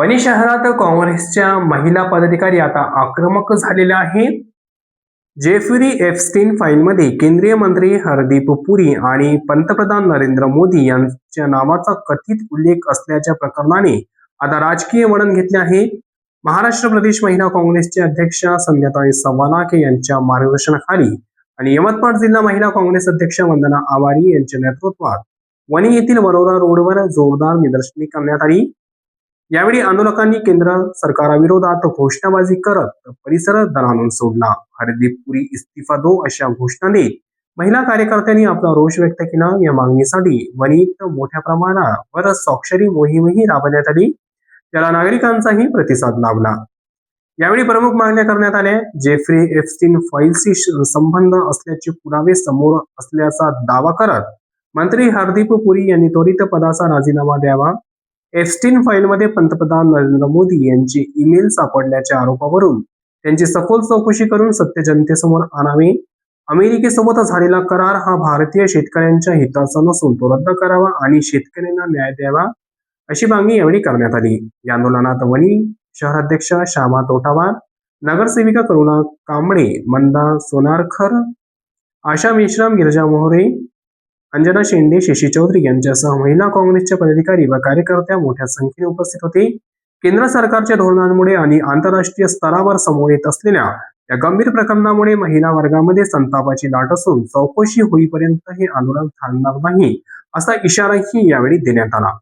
वणी शहरात काँग्रेसच्या महिला पदाधिकारी आता आक्रमक झालेल्या आहेत. जेफ्री एप्स्टीन फाईलमध्ये केंद्रीय मंत्री हरदीप पुरी आणि पंतप्रधान नरेंद्र मोदी यांच्या नावाचा कथित उल्लेख असल्याच्या प्रकरणाने आता राजकीय वळण घेतले आहे. महाराष्ट्र प्रदेश महिला काँग्रेसच्या अध्यक्षा संध्याताई सवालाखे यांच्या मार्गदर्शनाखाली आणि यवतमाळ जिल्हा महिला काँग्रेस अध्यक्ष वंदना आवारी यांच्या नेतृत्वात वणी येथील वरोरा रोडवर जोरदार निदर्शने करण्यात आली. यावेळी आंदोलकांनी केंद्र सरकारविरोधात घोषणाबाजी करत परिसर दणाणून सोडला. हरदीप पुरी इस्तीफा दो अशा घोषणा देत महिला कार्यकर्त्यांनी आपला रोष व्यक्त केला. या मागणीसाठी वणीत मोठ्या प्रमाणावर स्वाक्षरी मोहीमही राबवण्यात आली, त्याला नागरिकांचाही प्रतिसाद लाभला. यावेळी प्रमुख मागण्या करण्यात आल्या. जेफ्री एप्स्टीन फाईलशी संबंध असल्याचे पुरावे समोर असल्याचा दावा करत मंत्री हरदीप पुरी यांनी त्वरित पदाचा राजीनामा द्यावा. एप्स्टीन फाईलमध्ये पंतप्रधान नरेंद्र मोदी यांचे ईमेल सापडल्याच्या आरोपावरून त्यांची सखोल चौकशी करून सत्य जनतेसमोर आणावे. अमेरिकेसोबत झालेला करार हा भारतीय शेतकऱ्यांच्या हिताचा नसून तो रद्द करावा आणि शेतकऱ्यांना न्याय द्यावा अशी मागणी यावेळी करण्यात आली. या आंदोलनात वणी शहराध्यक्ष श्यामा तोटावार, नगरसेविका करुणा कांबळे, मंदा सोनारकर, आशा मेश्राम, गिरजा मोहरे, अंजना शेंडे, शशी चौधरी यांच्यासह महिला काँग्रेसच्या पदाधिकारी व कार्यकर्त्या मोठ्या संख्येने उपस्थित होते. केंद्र सरकारच्या धोरणांमुळे आणि आंतरराष्ट्रीय स्तरावर समोर येत असलेल्या या गंभीर प्रकरणामुळे महिला वर्गामध्ये संतापाची लाट असून चौकशी होईपर्यंत हे आंदोलन थांबणार नाही असा इशाराही यावेळी देण्यात आला.